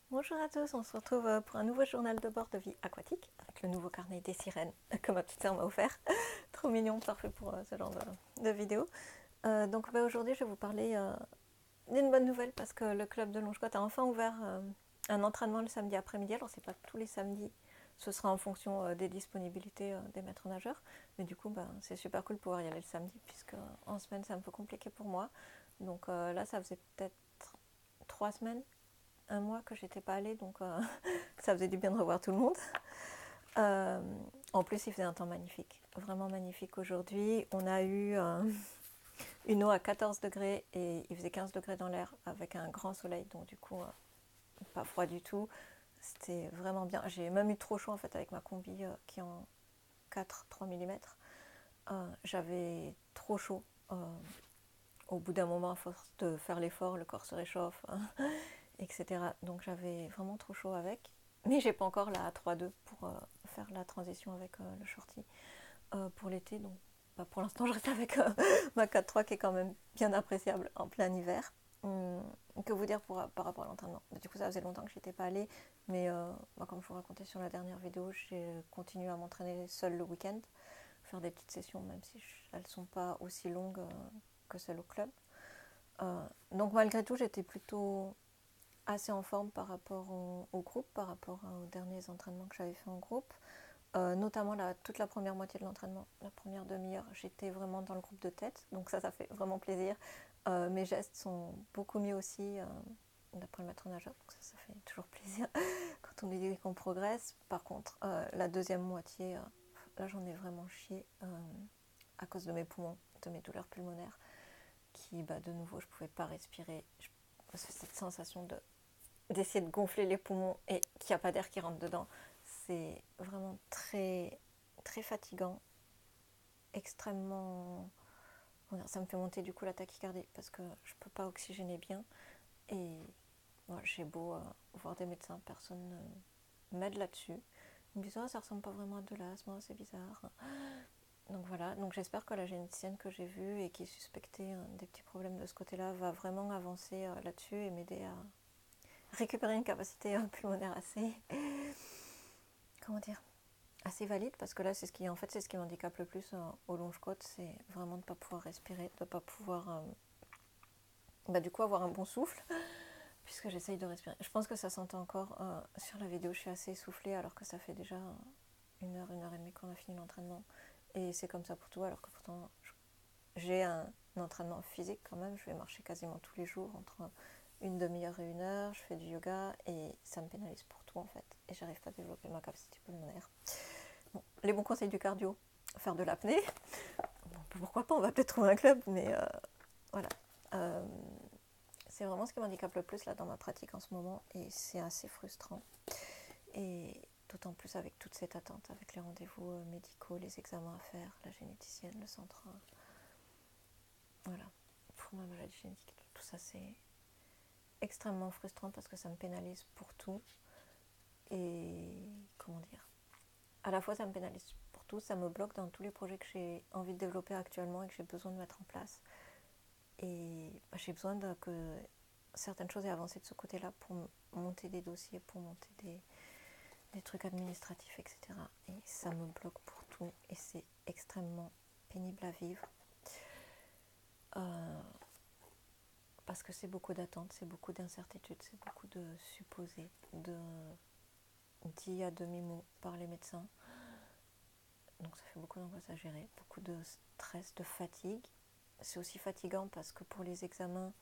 Bonjour à tous, on se retrouve pour un nouveau journal de bord de vie aquatique avec le nouveau carnet des sirènes que ma petite sœur m'a offert. Trop mignon, parfait pour ce genre de vidéo. Aujourd'hui je vais vous parler d'une bonne nouvelle parce que le club de Longecotte a enfin ouvert un entraînement le samedi après-midi. Alors c'est pas tous les samedis, ce sera en fonction des disponibilités des maîtres nageurs. Mais du coup c'est super cool de pouvoir y aller le samedi puisque en semaine c'est un peu compliqué pour moi. Donc là ça faisait peut-être 3 semaines, un mois que j'étais pas allée, donc ça faisait du bien de revoir tout le monde. Euh, En plus, il faisait un temps magnifique, vraiment magnifique aujourd'hui. On a eu une eau à 14 degrés et il faisait 15 degrés dans l'air avec un grand soleil, donc du coup, pas froid du tout. C'était vraiment bien. J'ai même eu trop chaud en fait avec ma combi qui est en 3 mm. J'avais trop chaud. Au bout d'un moment, à force de faire l'effort, le corps se réchauffe, hein, etc. Donc j'avais vraiment trop chaud avec. Mais j'ai pas encore la 3.2 pour faire la transition avec le shorty pour l'été. Donc pour l'instant, je reste avec ma 4.3 qui est quand même bien appréciable en plein hiver. Que vous dire par rapport à l'entraînement. Du coup, ça faisait longtemps que j'étais pas allée, mais comme je vous racontais sur la dernière vidéo, j'ai continué à m'entraîner seule le week-end, faire des petites sessions, même si elles sont pas aussi longues que celles au club. Donc malgré tout, j'étais plutôt assez en forme par rapport au groupe, par rapport aux derniers entraînements que j'avais fait en groupe. Notamment toute la première moitié de l'entraînement, la première demi-heure, j'étais vraiment dans le groupe de tête, donc ça fait vraiment plaisir. Mes gestes sont beaucoup mieux aussi d'après le maître nageur, donc ça fait toujours plaisir quand on dit qu'on progresse. Par contre, la deuxième moitié, là j'en ai vraiment chié à cause de mes poumons, de mes douleurs pulmonaires, qui de nouveau je pouvais pas respirer. Cette sensation d'essayer de gonfler les poumons et qu'il n'y a pas d'air qui rentre dedans, c'est vraiment très, très fatigant, extrêmement... Ça me fait monter du coup la tachycardie parce que je ne peux pas oxygéner bien. Et voilà, j'ai beau voir des médecins, personne ne m'aide là-dessus. Ils me disent oh, ça ressemble pas vraiment à de l'asthme, c'est bizarre. Donc voilà, donc j'espère que la généticienne que j'ai vue et qui suspectait des petits problèmes de ce côté-là va vraiment avancer là-dessus et m'aider à récupérer une capacité pulmonaire assez, comment dire, assez valide, parce que là c'est ce qui m'handicape le plus au longe-côte, c'est vraiment de ne pas pouvoir respirer, de ne pas pouvoir du coup avoir un bon souffle, puisque j'essaye de respirer. Je pense que ça s'entend encore sur la vidéo, je suis assez essoufflée alors que ça fait déjà 1 heure et demie qu'on a fini l'entraînement, et c'est comme ça pour tout, alors que pourtant j'ai un entraînement physique quand même, je vais marcher quasiment tous les jours entre une demi-heure et 1 heure, je fais du yoga et ça me pénalise pour tout en fait, et j'arrive pas à développer ma capacité pulmonaire. Bon, les bons conseils du cardio, faire de l'apnée, bon, pourquoi pas, on va peut-être trouver un club, mais voilà. Euh, c'est vraiment ce qui m'handicape le plus là dans ma pratique en ce moment, et c'est assez frustrant. Et d'autant plus avec toute cette attente, avec les rendez-vous médicaux, les examens à faire, la généticienne, le centre, voilà, pour ma maladie génétique, tout ça c'est extrêmement frustrant parce que ça me pénalise pour tout. Et comment dire, à la fois ça me pénalise pour tout, ça me bloque dans tous les projets que j'ai envie de développer actuellement et que j'ai besoin de mettre en place. Et j'ai besoin que certaines choses aient avancé de ce côté-là pour monter des dossiers, pour monter des trucs administratifs, etc. Et ça me bloque pour tout et c'est extrêmement pénible à vivre. Parce que c'est beaucoup d'attentes, c'est beaucoup d'incertitudes, c'est beaucoup de supposés, de dit à demi-mot par les médecins. Donc ça fait beaucoup d'angoisse à gérer, beaucoup de stress, de fatigue. C'est aussi fatigant parce que pour les examens,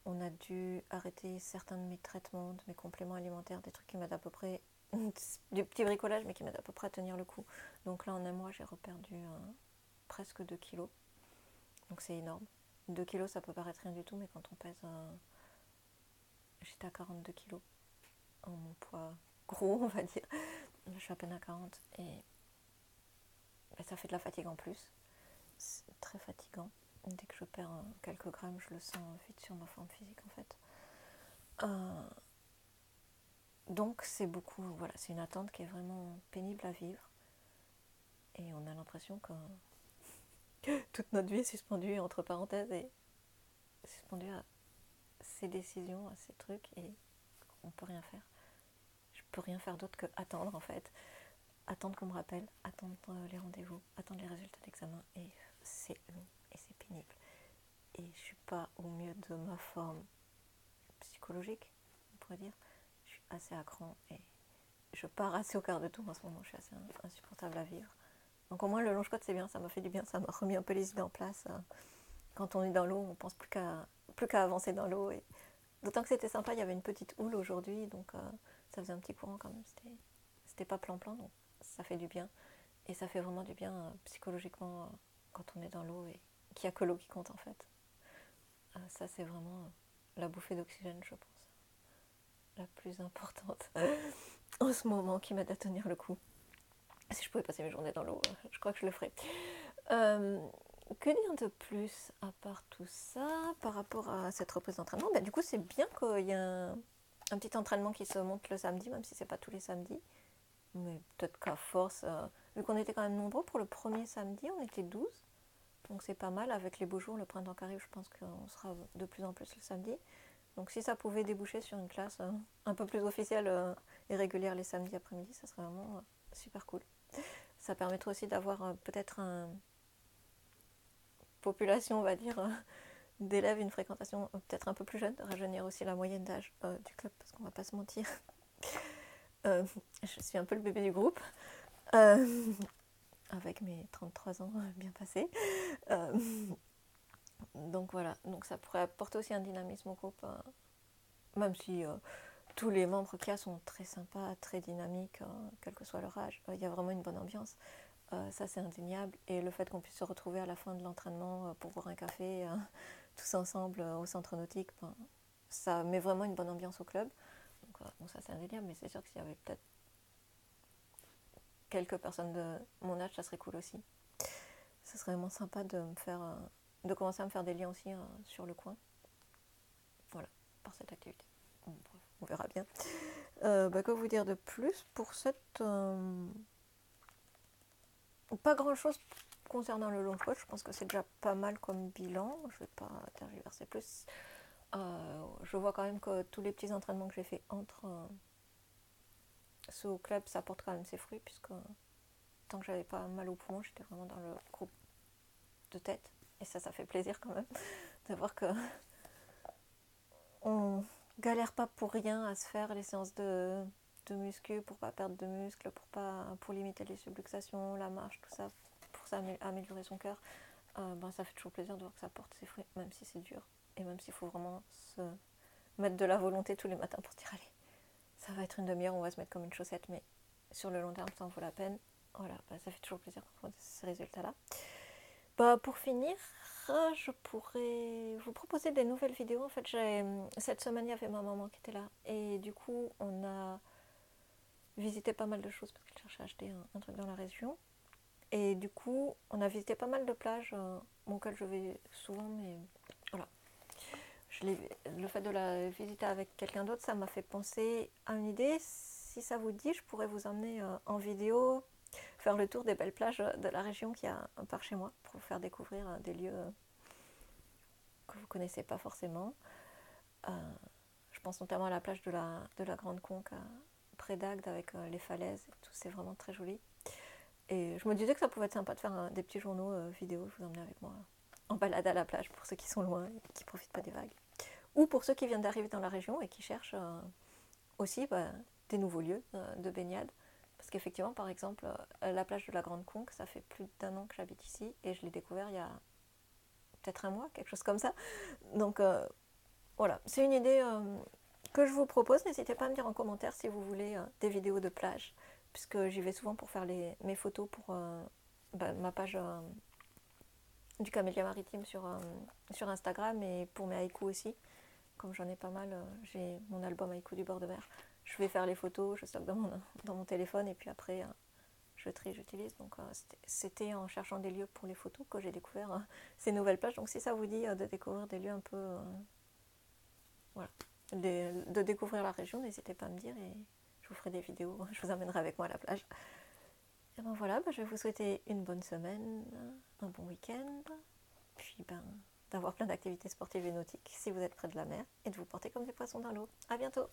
on a dû arrêter certains de mes traitements, de mes compléments alimentaires, des trucs qui m'aident à peu près, du petit bricolage, mais qui m'aident à peu près à tenir le coup. Donc là, en un mois, j'ai reperdu presque 2 kilos. Donc c'est énorme. 2 kilos, ça peut paraître rien du tout, mais quand on pèse... j'étais à 42 kilos en mon poids gros, on va dire. Là, je suis à peine à 40 et ça fait de la fatigue en plus. C'est très fatigant. Dès que je perds quelques grammes, je le sens vite sur ma forme physique en fait. Donc c'est beaucoup, voilà, c'est une attente qui est vraiment pénible à vivre. Et on a l'impression que toute notre vie est suspendue entre parenthèses et suspendue à ces décisions, à ces trucs, et on peut rien faire. peux rien faire d'autre que attendre en fait. Attendre qu'on me rappelle, attendre les rendez-vous, attendre les résultats d'examen, et c'est long et c'est pénible. Et je suis pas au mieux de ma forme psychologique, on pourrait dire. Je suis assez à cran et je pars assez au quart de tour en ce moment, je suis assez insupportable à vivre. Donc au moins le longe-côte c'est bien, ça m'a fait du bien, ça m'a remis un peu les idées en place. Quand on est dans l'eau, on pense plus qu'à avancer dans l'eau. Et d'autant que c'était sympa, il y avait une petite houle aujourd'hui, donc ça faisait un petit courant quand même. C'était pas plan-plan, donc ça fait du bien. Et ça fait vraiment du bien psychologiquement quand on est dans l'eau et qu'il n'y a que l'eau qui compte en fait. Ça c'est vraiment la bouffée d'oxygène, je pense, la plus importante en ce moment qui m'aide à tenir le coup. Si je pouvais passer mes journées dans l'eau, je crois que je le ferais. Que dire de plus à part tout ça par rapport à cette reprise d'entraînement? Du coup, c'est bien qu'il y ait un petit entraînement qui se monte le samedi, même si c'est pas tous les samedis. Mais peut-être qu'à force, vu qu'on était quand même nombreux pour le premier samedi, on était 12. Donc c'est pas mal. Avec les beaux jours, le printemps qui arrive, je pense qu'on sera de plus en plus le samedi. Donc si ça pouvait déboucher sur une classe un peu plus officielle et régulière les samedis après-midi, ça serait vraiment super cool. Ça permettrait aussi d'avoir peut-être une population, on va dire, d'élèves, une fréquentation peut-être un peu plus jeune, de rajeunir aussi la moyenne d'âge du club, parce qu'on va pas se mentir. Je suis un peu le bébé du groupe, avec mes 33 ans bien passés. Donc voilà, donc ça pourrait apporter aussi un dynamisme au groupe, même si tous les membres qu'il y a sont très sympas, très dynamiques, quel que soit leur âge. Il y a vraiment une bonne ambiance. Ça c'est indéniable. Et le fait qu'on puisse se retrouver à la fin de l'entraînement pour boire un café tous ensemble au centre nautique, ça met vraiment une bonne ambiance au club. Donc bon, ça c'est indéniable, mais c'est sûr que s'il y avait peut-être quelques personnes de mon âge, ça serait cool aussi. Ça serait vraiment sympa de commencer à me faire des liens aussi sur le coin. Voilà, par cette activité. Bon, bref, on verra bien. Que vous dire de plus pour cette... Pas grand-chose concernant le long coach, je pense que c'est déjà pas mal comme bilan. Je ne vais pas tergiverser plus. Je vois quand même que tous les petits entraînements que j'ai fait entre ceux au club, ça porte quand même ses fruits, puisque tant que j'avais pas mal au poumon, j'étais vraiment dans le groupe de tête. Et ça fait plaisir quand même de voir que on galère pas pour rien à se faire les séances de muscu pour pas perdre de muscles, pour limiter les subluxations, la marche, tout ça, pour ça améliorer son cœur. Ça fait toujours plaisir de voir que ça porte ses fruits, même si c'est dur et même s'il faut vraiment se mettre de la volonté tous les matins pour se dire allez, ça va être une demi-heure, on va se mettre comme une chaussette, mais sur le long terme ça en vaut la peine. Voilà, ça fait toujours plaisir de voir ces résultats-là. Pour finir, je pourrais vous proposer des nouvelles vidéos. En fait, cette semaine, il y avait ma maman qui était là. Et du coup, on a visité pas mal de choses parce qu'elle cherchait à acheter un truc dans la région. Et du coup, on a visité pas mal de plages auxquelles je vais souvent, mais voilà. Le fait de la visiter avec quelqu'un d'autre, ça m'a fait penser à une idée. Si ça vous dit, je pourrais vous emmener en vidéo faire le tour des belles plages de la région qu'il y a par chez moi pour vous faire découvrir des lieux que vous ne connaissez pas forcément. Je pense notamment à la plage de la Grande Conque près d'Agde avec les falaises et tout, c'est vraiment très joli. Et je me disais que ça pouvait être sympa de faire des petits journaux vidéo, je vous emmener avec moi en balade à la plage pour ceux qui sont loin et qui ne profitent pas des vagues. Ou pour ceux qui viennent d'arriver dans la région et qui cherchent aussi des nouveaux lieux de baignade. Parce qu'effectivement, par exemple, la plage de la Grande Conque, ça fait plus d'1 an que j'habite ici et je l'ai découvert il y a peut-être 1 mois, quelque chose comme ça. Donc voilà, c'est une idée que je vous propose. N'hésitez pas à me dire en commentaire si vous voulez des vidéos de plage, puisque j'y vais souvent pour faire mes photos pour ma page du Camélia Maritime sur Instagram et pour mes haïkus aussi. Comme j'en ai pas mal, j'ai mon album haïku du bord de mer. Je vais faire les photos, je stocke dans mon téléphone et puis après je trie, j'utilise. Donc c'était en cherchant des lieux pour les photos que j'ai découvert ces nouvelles plages. Donc si ça vous dit de découvrir des lieux un peu... voilà, de découvrir la région, n'hésitez pas à me dire et je vous ferai des vidéos, je vous emmènerai avec moi à la plage. Et voilà, je vais vous souhaiter une bonne semaine, un bon week-end, puis d'avoir plein d'activités sportives et nautiques si vous êtes près de la mer et de vous porter comme des poissons dans l'eau. À bientôt!